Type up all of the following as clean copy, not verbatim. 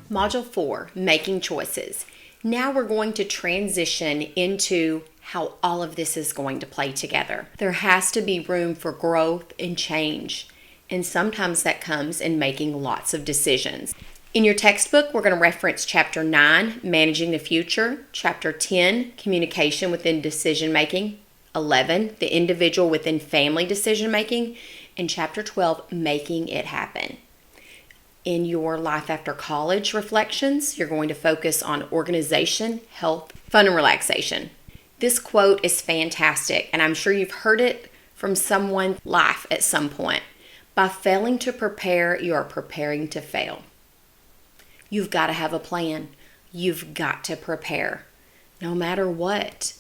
Module 4, Making Choices. Now we're going to transition into how all of this is going to play together. There has to be room for growth and change, and sometimes that comes in making lots of decisions. In your textbook, we're going to reference Chapter 9, Managing the Future, Chapter 10, Communication within Decision Making, 11, The Individual within Family Decision Making, and Chapter 12, Making It Happen. In your Life After College reflections, you're going to focus on organization, health, fun, and relaxation. This quote is fantastic, and I'm sure you've heard it from someone's life at some point. By failing to prepare, you are preparing to fail. You've got to have a plan. You've got to prepare, no matter what.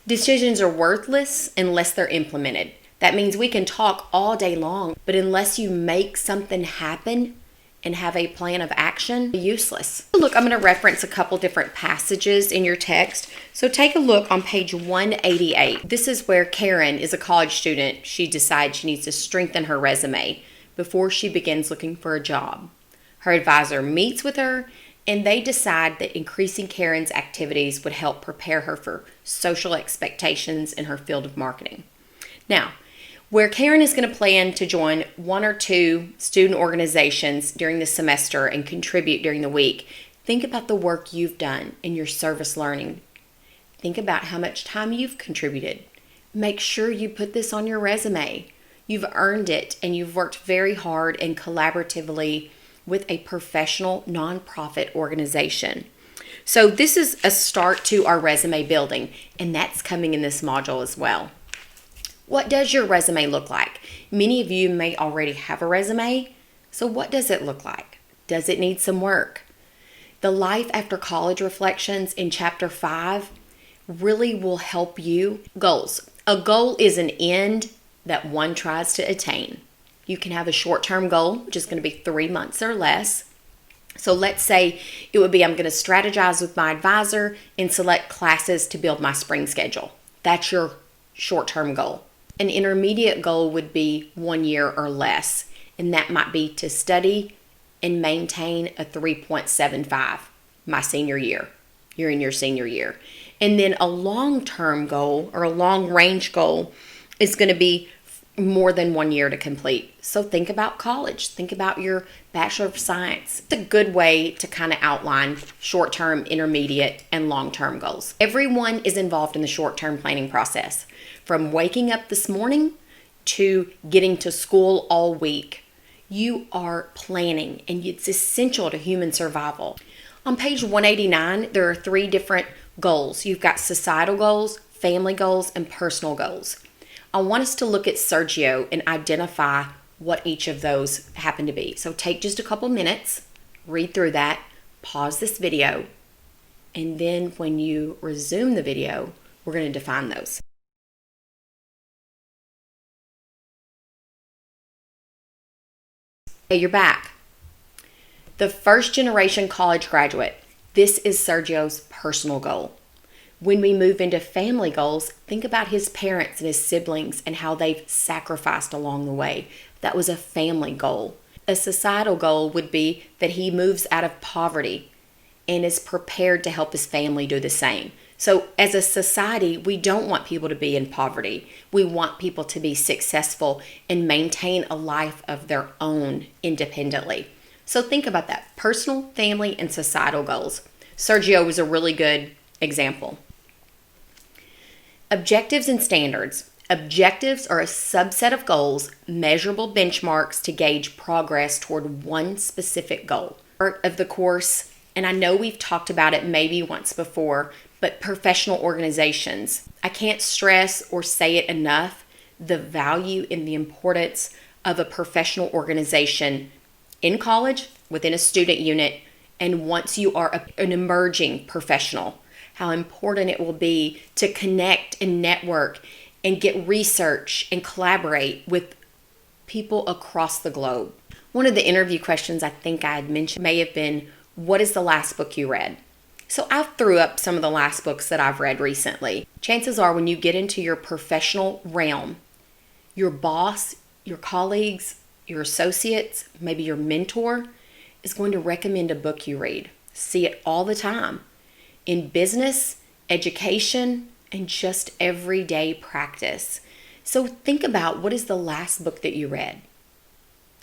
Decisions are worthless unless they're implemented. That means we can talk all day long, but unless you make something happen and have a plan of action, useless. Look, I'm going to reference a couple different passages in your text. So take a look on page 188. This is where Karen is a college student. She decides she needs to strengthen her resume before she begins looking for a job. Her advisor meets with her, and they decide that increasing Karen's activities would help prepare her for social expectations in her field of marketing. Now, where Karen is going to plan to join 1 or 2 student organizations during the semester and contribute during the week, think about the work you've done in your service learning. Think about how much time you've contributed. Make sure you put this on your resume. You've earned it, and you've worked very hard and collaboratively with a professional nonprofit organization. So this is a start to our resume building, and that's coming in this module as well. What does your resume look like? Many of you may already have a resume, so what does it look like? Does it need some work? The Life After College reflections in Chapter 5 really will help you. Goals. A goal is an end that one tries to attain. You can have a short-term goal, which is going to be 3 months or less. So let's say it would be I'm going to strategize with my advisor and select classes to build my spring schedule. That's your short-term goal. An intermediate goal would be 1 year or less, and that might be to study and maintain a 3.75 my senior year. You're in your senior year. And then a long-term goal or a long-range goal is going to be more than 1 year to complete. So think about college. Think about your Bachelor of Science. It's a good way to kind of outline short-term, intermediate, and long-term goals. Everyone is involved in the short-term planning process. From waking up this morning to getting to school all week, you are planning, and it's essential to human survival. On page 189, there are 3 different goals. You've got societal goals, family goals, and personal goals. I want us to look at Sergio and identify what each of those happen to be. So take just a couple minutes, read through that, pause this video, and then when you resume the video, we're going to define those. Okay, you're back. The first generation college graduate. This is Sergio's personal goal. When we move into family goals, think about his parents and his siblings and how they've sacrificed along the way. That was a family goal. A societal goal would be that he moves out of poverty and is prepared to help his family do the same. So as a society, we don't want people to be in poverty. We want people to be successful and maintain a life of their own independently. So think about that. Personal, family, and societal goals. Sergio was a really good example. Objectives and standards. Objectives are a subset of goals, measurable benchmarks to gauge progress toward one specific goal. Part of the course, and I know we've talked about it maybe once before, but professional organizations. I can't stress or say it enough, the value and the importance of a professional organization in college, within a student unit, and once you are an emerging professional, how important it will be to connect and network and get research and collaborate with people across the globe. One of the interview questions I think I had mentioned may have been, what is the last book you read? So I threw up some of the last books that I've read recently. Chances are when you get into your professional realm, your boss, your colleagues, your associates, maybe your mentor, is going to recommend a book you read. See it all the time in business, education, and just everyday practice. So think about, what is the last book that you read?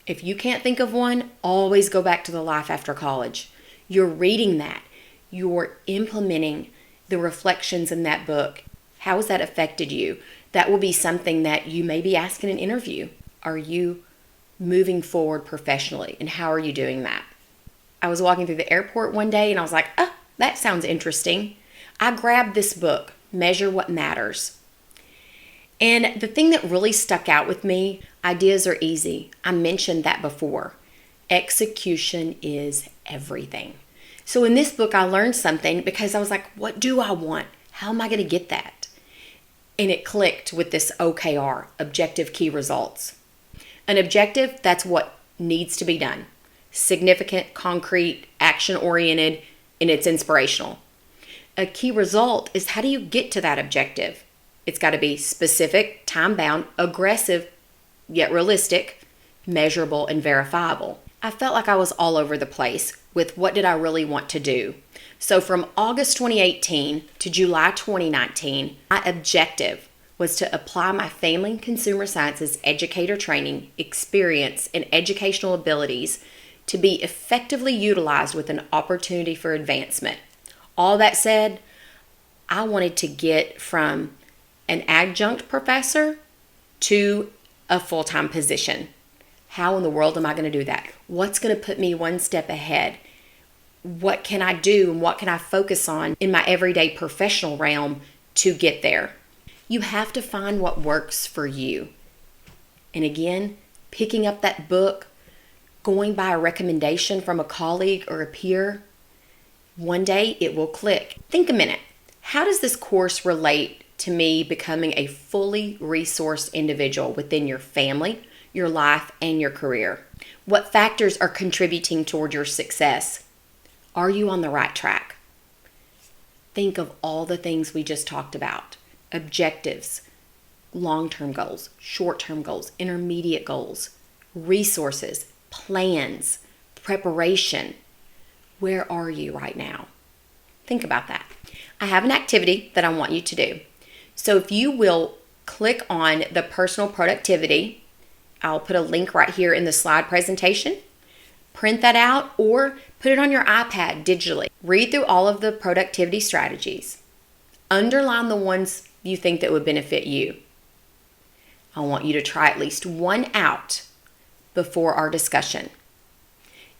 If you can't think of one, always go back to the Life After College. You're reading that. You're implementing the reflections in that book. How has that affected you? That will be something that you may be asking in an interview. Are you moving forward professionally? And how are you doing that? I was walking through the airport one day and I was like, oh, that sounds interesting. I grabbed this book, Measure What Matters. And the thing that really stuck out with me, ideas are easy. I mentioned that before. Execution is everything. So in this book, I learned something because I was like, what do I want? How am I going to get that? And it clicked with this OKR, Objective Key Results. An objective, that's what needs to be done. Significant, concrete, action-oriented, and it's inspirational. A key result is, how do you get to that objective? It's got to be specific, time-bound, aggressive, yet realistic, measurable, and verifiable. I felt like I was all over the place with what did I really want to do. So from August 2018 to July 2019, my objective was to apply my family and consumer sciences educator training, experience, and educational abilities to be effectively utilized with an opportunity for advancement. All that said, I wanted to get from an adjunct professor to a full-time position. How in the world am I going to do that? What's going to put me one step ahead? What can I do and what can I focus on in my everyday professional realm to get there? You have to find what works for you. And again, picking up that book, going by a recommendation from a colleague or a peer, one day it will click. Think a minute. How does this course relate to me becoming a fully resourced individual within your family, your life, and your career? What factors are contributing toward your success? Are you on the right track? Think of all the things we just talked about. Objectives, long-term goals, short-term goals, intermediate goals, resources, plans, preparation. Where are you right now? Think about that. I have an activity that I want you to do. So if you will click on the personal productivity, I'll put a link right here in the slide presentation. Print that out or put it on your iPad digitally. Read through all of the productivity strategies. Underline the ones you think that would benefit you. I want you to try at least one out before our discussion.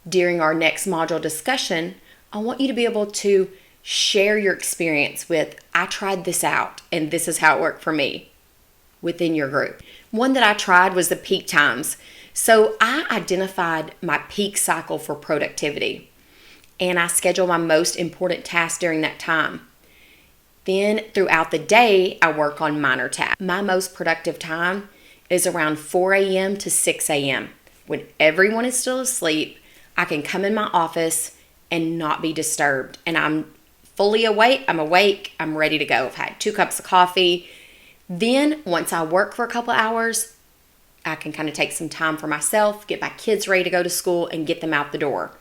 During our next module discussion, I want you to be able to share your experience with, I tried this out and this is how it worked for me within your group. One that I tried was the peak times. So I identified my peak cycle for productivity and I schedule my most important tasks during that time. Then throughout the day, I work on minor tasks. My most productive time is around 4 a.m. to 6 a.m. When everyone is still asleep, I can come in my office and not be disturbed. And I'm fully awake, I'm ready to go. I've had 2 cups of coffee. Then once I work for a couple hours, I can kind of take some time for myself, get my kids ready to go to school and get them out the door.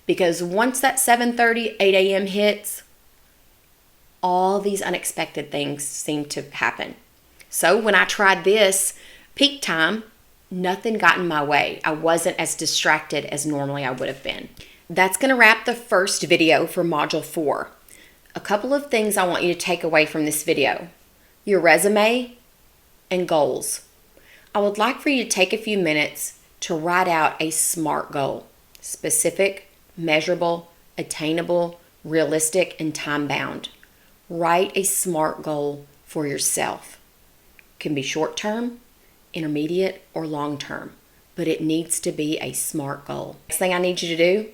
Because once that 7:30, 8 a.m. hits, all these unexpected things seem to happen. So when I tried this peak time, nothing got in my way. I wasn't as distracted as normally I would have been. That's going to wrap the first video for Module 4. A couple of things I want you to take away from this video. Your resume and goals. I would like for you to take a few minutes to write out a SMART goal. Specific, measurable, attainable, realistic, and time-bound. Write a SMART goal for yourself. It can be short-term, intermediate, or long-term, but it needs to be a SMART goal. Next thing I need you to do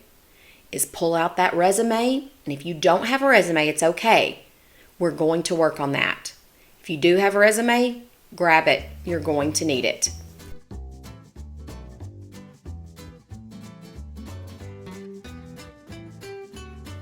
is pull out that resume, and if you don't have a resume, it's okay. We're going to work on that. If you do have a resume, grab it. You're going to need it.